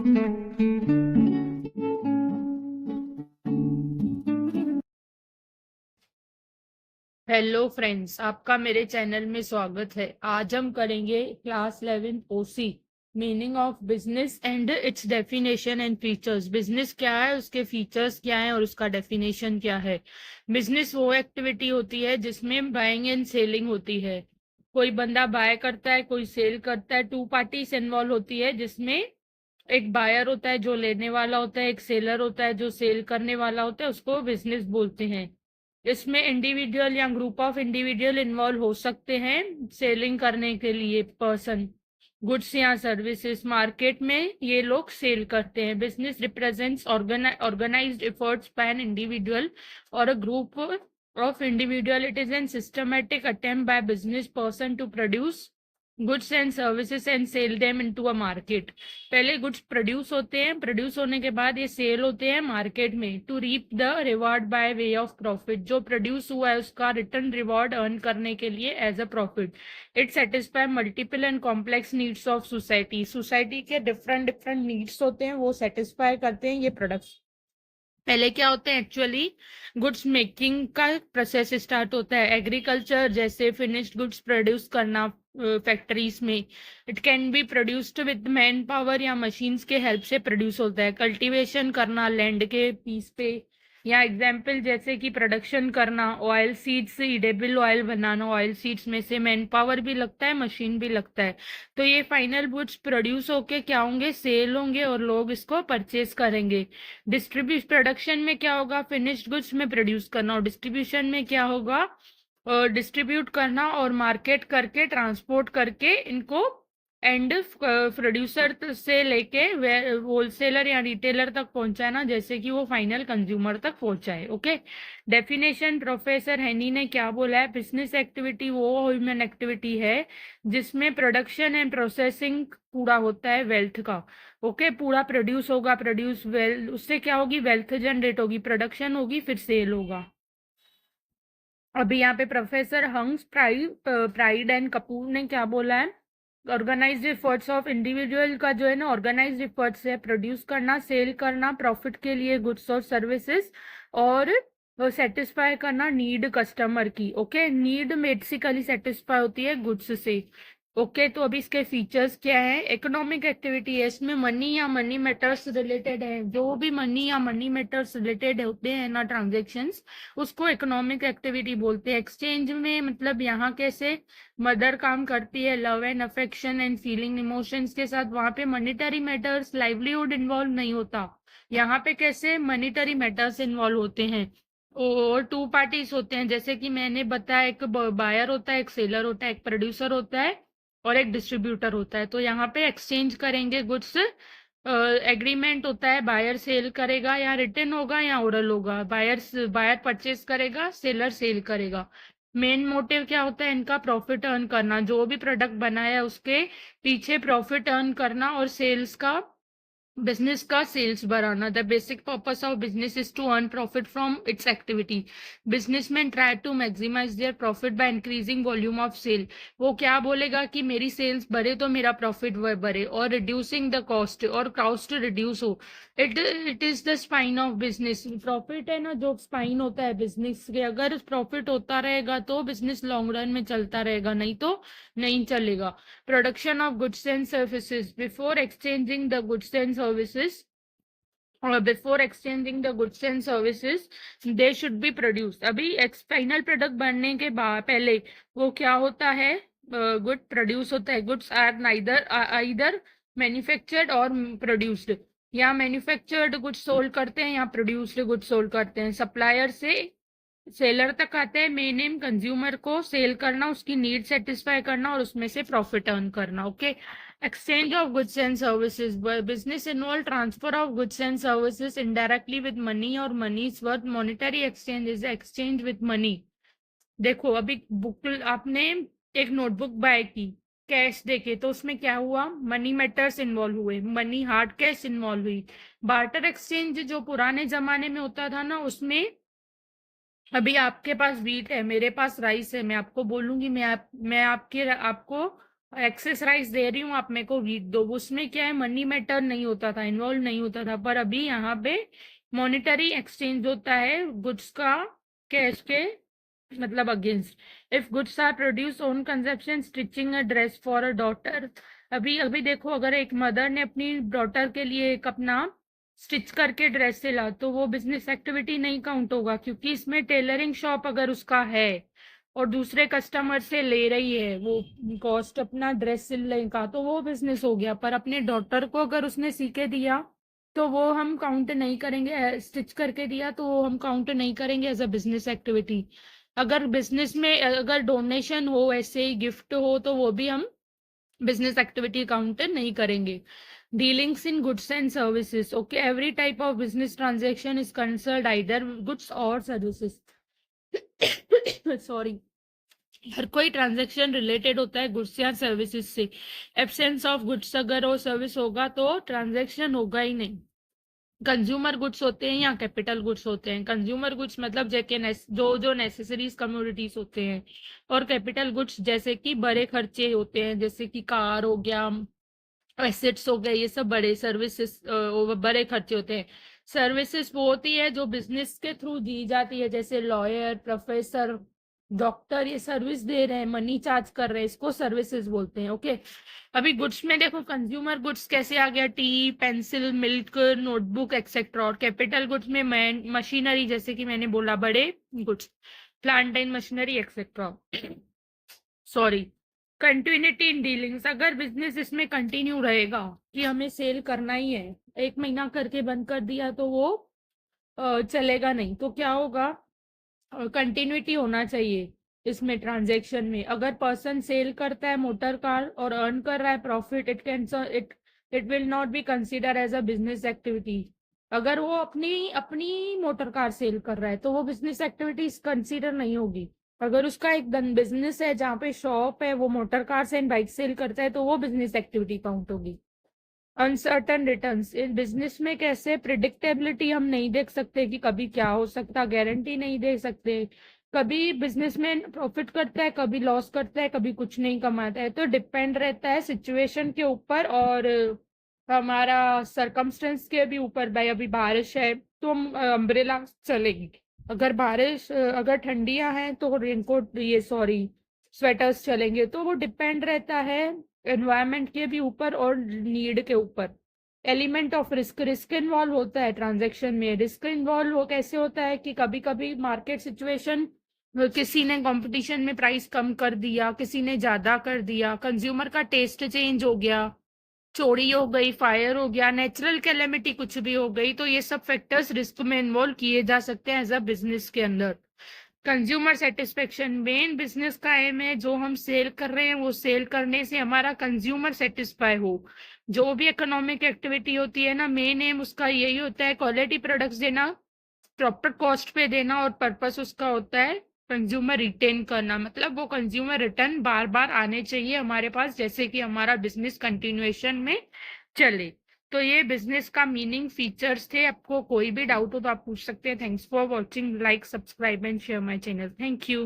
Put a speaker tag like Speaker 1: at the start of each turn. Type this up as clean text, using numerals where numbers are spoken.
Speaker 1: Hello friends, आपका मेरे channel में स्वागत है। आज हम करेंगे class 11 OC meaning of business and it's definition and features. Business क्या है, उसके फीचर्स क्या है और उसका डेफिनेशन क्या है। बिजनेस वो एक्टिविटी होती है जिसमें बाइंग एंड सेलिंग होती है। कोई बंदा बाय करता है, कोई सेल करता है। टू पार्टीज इन्वॉल्व होती है जिसमें एक बायर होता है जो लेने वाला होता है, एक सेलर होता है जो सेल करने वाला होता है। उसको बिजनेस बोलते हैं। इसमें इंडिविजुअल या ग्रुप ऑफ इंडिविजुअल इन्वॉल्व हो सकते हैं सेलिंग करने के लिए। पर्सन, गुड्स या सर्विसेज मार्केट में ये लोग सेल करते हैं। Business represents organized efforts by an individual और a group of individual. It is an systematic attempt by business person to produce goods and services and sell them into a market. पहले goods produce होते हैं, produce होने के बाद ये cell होते हैं मार्केट में। To reap the reward by way of profit, जो प्रोड्यूस हुआ है उसका रिटर्न रिवॉर्ड अर्न करने के लिए as a profit. It satisfy multiple and complex needs of society. Society के डिफरेंट डिफरेंट नीड्स होते हैं, वो सेटिस्फाई करते हैं ये प्रोडक्ट्स। पहले क्या होते हैं, एक्चुअली गुड्स मेकिंग का प्रोसेस स्टार्ट होता है। एग्रीकल्चर जैसे फिनिश्ड गुड्स प्रोड्यूस करना फैक्ट्रीज में। It can be produced with man power या मशीन्स के हेल्प से प्रोड्यूस होता है। कल्टीवेशन करना लैंड के पीस पे, या एग्जाम्पल जैसे कि प्रोडक्शन करना ऑयल सीड्स से ईडेबल ऑयल बनाना। ऑयल सीड्स में से मैन पावर भी लगता है, मशीन भी लगता है। तो ये फाइनल गुड्स प्रोड्यूस होके क्या होंगे, सेल होंगे और लोग इसको परचेज करेंगे। डिस्ट्रीब्यूट प्रोडक्शन में क्या होगा, फिनिश्ड गुड्स में प्रोड्यूस करना, और डिस्ट्रीब्यूशन में क्या होगा, डिस्ट्रीब्यूट करना और मार्केट करके ट्रांसपोर्ट करके इनको एंड प्रोड्यूसर से लेके होलसेलर या रिटेलर तक पहुंचाना, जैसे कि वो फाइनल कंज्यूमर तक पहुंचाए। ओके। डेफिनेशन प्रोफेसर हैनी ने क्या बोला है, बिजनेस एक्टिविटी वो ह्यूमन एक्टिविटी है जिसमें प्रोडक्शन एंड प्रोसेसिंग पूरा होता है वेल्थ का। ओके। पूरा प्रोड्यूस होगा, प्रोड्यूस वेल्थ, उससे क्या होगी, वेल्थ जनरेट होगी, प्रोडक्शन होगी, फिर सेल होगा। अभी यहाँ पे प्रोफेसर हंस प्राइड एंड कपूर ने क्या बोला है, ऑर्गेनाइज्ड एफर्ट्स ऑफ इंडिविजुअल का जो है ना, ऑर्गेनाइज्ड एफर्ट्स है प्रोड्यूस करना, सेल करना प्रॉफिट के लिए गुड्स और सर्विसेज, और सेटिस्फाई करना नीड कस्टमर की। ओके। नीड बेसिकली सेटिस्फाई होती है गुड्स से। ओके। तो अभी इसके फीचर्स क्या है, इकोनॉमिक एक्टिविटी है, इसमें मनी या मनी मैटर्स रिलेटेड है। जो भी मनी या मनी मैटर्स रिलेटेड होते हैं ना, ट्रांजेक्शन्स, उसको इकोनॉमिक एक्टिविटी बोलते हैं। एक्सचेंज में मतलब यहाँ कैसे मदर काम करती है love and affection and feeling emotions के साथ, वहां पे मॉनेटरी मैटर्स लाइवलीहुड इन्वॉल्व नहीं होता। यहाँ पे कैसे मॉनेटरी मैटर्स इन्वॉल्व होते हैं। और टू पार्टीज होते हैं, जैसे कि मैंने बताया, एक बायर होता है, एक सेलर होता है, एक प्रोड्यूसर होता है और एक डिस्ट्रीब्यूटर होता है। तो यहाँ पे एक्सचेंज करेंगे गुड्स, एग्रीमेंट होता है, बायर सेल करेगा या रिटर्न होगा या ओरल होगा। बायर परचेज करेगा, सेलर सेल करेगा। मेन मोटिव क्या होता है इनका, प्रॉफिट अर्न करना, जो भी प्रोडक्ट बनाया है उसके पीछे प्रॉफिट अर्न करना, और सेल्स का, बिजनेस का सेल्स बढ़ाना। The basic purpose of business is to earn profit from its activity. Businessman try to maximise their profit by increasing volume of sale. वो क्या बोलेगा कि मेरी सेल्स बढ़े तो मेरा प्रॉफिट बढ़े, और रिड्यूसिंग द कॉस्ट, और कॉस्ट रिड्यूस हो। It is the spine of business. Profit है ना जो स्पाइन होता है बिजनेस के, अगर प्रॉफिट होता रहेगा तो बिजनेस लॉन्ग रन में चलता रहेगा, नहीं तो नहीं चलेगा। Production of goods and services, before exchanging the goods and services, before exchanging the goods and services they should be produce. अभी फाइनल प्रोडक्ट बनने के बाद पहले वो क्या होता है, गुड प्रोड्यूस होता है। Goods are neither either manufactured और प्रोड्यूस्ड, या मैन्युफैक्चर्ड गुड्स सोल्ड करते हैं या प्रोड्यूस्ड गुड्स सोल्ड करते हैं। सप्लायर से सेलर तक आते हैं। मेन एम कंज्यूमर को सेल करना, उसकी नीड सेटिस्फाई करना और उसमें से प्रॉफिट अर्न करना। Okay. Exchange of goods and services, business involve transfer of goods and services indirectly with money और money is worth. Monetary exchange is exchange with money. देखो अभी बुक आपने एक नोटबुक बाय की कैश देके, तो उसमें क्या हुआ, मनी मैटर्स इन्वॉल्व हुए, मनी हार्ड कैश इन्वॉल्व हुई। बार्टर एक्सचेंज जो पुराने जमाने में होता था ना, उसमें अभी आपके पास व्हीट है, मेरे पास राइस है, मैं आपको बोलूंगी मैं आपको एक्सरसाइज दे रही हूँ, आप मेरे को रीड दो। उसमें क्या है, मनी मैटर नहीं होता था, इन्वॉल्व नहीं होता था, पर अभी यहाँ पे मॉनेटरी एक्सचेंज होता है गुड्स का कैश के मतलब against. If goods are produce own consumption, stitching a dress for a daughter. अभी अभी देखो, अगर एक मदर ने अपनी डॉटर के लिए एक अपना स्टिच करके ड्रेस सिला, तो वो बिजनेस एक्टिविटी नहीं काउंट होगा, क्योंकि इसमें टेलरिंग शॉप अगर उसका है और दूसरे कस्टमर से ले रही है वो कॉस्ट अपना ड्रेस सिलने का, तो वो बिजनेस हो गया। पर अपने डॉटर को अगर उसने सी के दिया तो वो हम काउंट नहीं करेंगे, स्टिच करके दिया तो वो हम काउंट नहीं करेंगे एज अ बिजनेस एक्टिविटी। अगर बिजनेस में अगर डोनेशन हो, ऐसे ही गिफ्ट हो, तो वो भी हम बिजनेस एक्टिविटी काउंट नहीं करेंगे। Dealings in goods and services, okay, every type of business transaction is concerned either goods और सर्विसेज। सॉरी, हर कोई ट्रांजैक्शन रिलेटेड होता है गुड्स या सर्विसेज से। एब्सेंस ऑफ गुड्स अगर वो सर्विस होगा तो ट्रांजैक्शन होगा ही नहीं। कंज्यूमर गुड्स होते हैं या कैपिटल गुड्स होते हैं। कंज्यूमर गुड्स मतलब जो जो नेसेसरीज कमोडिटीज होते हैं, और कैपिटल गुड्स जैसे कि बड़े खर्चे होते हैं, जैसे कि कार हो गया, एसेट्स हो गए, ये सब बड़े सर्विसेज बड़े खर्चे होते हैं। सर्विसेज वो होती है जो बिजनेस के थ्रू दी जाती है, जैसे लॉयर, प्रोफेसर, डॉक्टर, ये सर्विस दे रहे हैं, मनी चार्ज कर रहे हैं, इसको सर्विसेज बोलते हैं। ओके, अभी गुड्स में देखो, कंज्यूमर गुड्स कैसे आ गया, T, pencil, milk, notebook etcetera. और कैपिटल गुड्स में मशीनरी, जैसे कि मैंने बोला बड़े goods, plant and machinery etcetera. Sorry, continuity in dealings, अगर बिजनेस इसमें कंटिन्यू रहेगा कि हमें सेल करना ही है, एक महीना करके बंद कर दिया तो वो चलेगा नहीं, तो क्या होगा, कंटिन्यूटी होना चाहिए इसमें ट्रांजैक्शन में। अगर पर्सन सेल करता है मोटर कार और अर्न कर रहा है profit, it will not be consider as a business activity. अगर वो अपनी अपनी मोटर कार सेल कर रहा है तो वो बिजनेस एक्टिविटी कंसिडर नहीं होगी। अगर उसका एक बिजनेस है जहाँ पे शॉप है, वो motor car and bike sale करता है, तो वो बिजनेस एक्टिविटी काउंट होगी। अनसर्टन रिटर्न्स, इस बिजनेस में कैसे प्रिडिक्टेबिलिटी हम नहीं देख सकते कि कभी क्या हो सकता, गारंटी नहीं दे सकते। कभी बिजनेसमैन प्रॉफिट करता है, कभी लॉस करता है, कभी कुछ नहीं कमाता है, तो डिपेंड रहता है सिचुएशन के ऊपर और हमारा सरकमस्टेंस के भी ऊपर। भाई अभी बारिश है तो हम अम्ब्रेला चलेगी, अगर बारिश अगर ठंडियां हैं तो रेनकोट, ये सॉरी, स्वेटर्स चलेंगे। तो वो डिपेंड रहता है एनवायरनमेंट के भी ऊपर और नीड के ऊपर। Element of risk, risk involve होता है ट्रांजैक्शन में। रिस्क इन्वॉल्व हो कैसे होता है कि कभी कभी मार्केट सिचुएशन, किसी ने कंपटीशन में प्राइस कम कर दिया, किसी ने ज्यादा कर दिया, कंज्यूमर का टेस्ट चेंज हो गया, चोरी हो गई, फायर हो गया, नेचुरल कैलेमिटी कुछ भी हो गई, तो ये सब फैक्टर्स रिस्क में इन्वॉल्व किए जा सकते हैं एज अ बिजनेस के अंदर। कंज्यूमर सेटिस्फेक्शन, मेन बिजनेस का एम है जो हम सेल कर रहे हैं वो सेल करने से हमारा कंज्यूमर सेटिस्फाई हो। जो भी इकोनॉमिक एक्टिविटी होती है ना, मेन एम उसका यही होता है, क्वालिटी प्रोडक्ट्स देना, प्रॉपर कॉस्ट पे देना, और पर्पस उसका होता है कंज्यूमर रिटेन करना, मतलब वो कंज्यूमर रिटर्न बार बार आने चाहिए हमारे पास, जैसे कि हमारा बिजनेस कंटिन्यूएशन में चले। तो ये बिजनेस का मीनिंग, फीचर्स थे। आपको कोई भी डाउट हो तो आप पूछ सकते हैं। Thanks for watching, like, subscribe and share my channel. Thank you.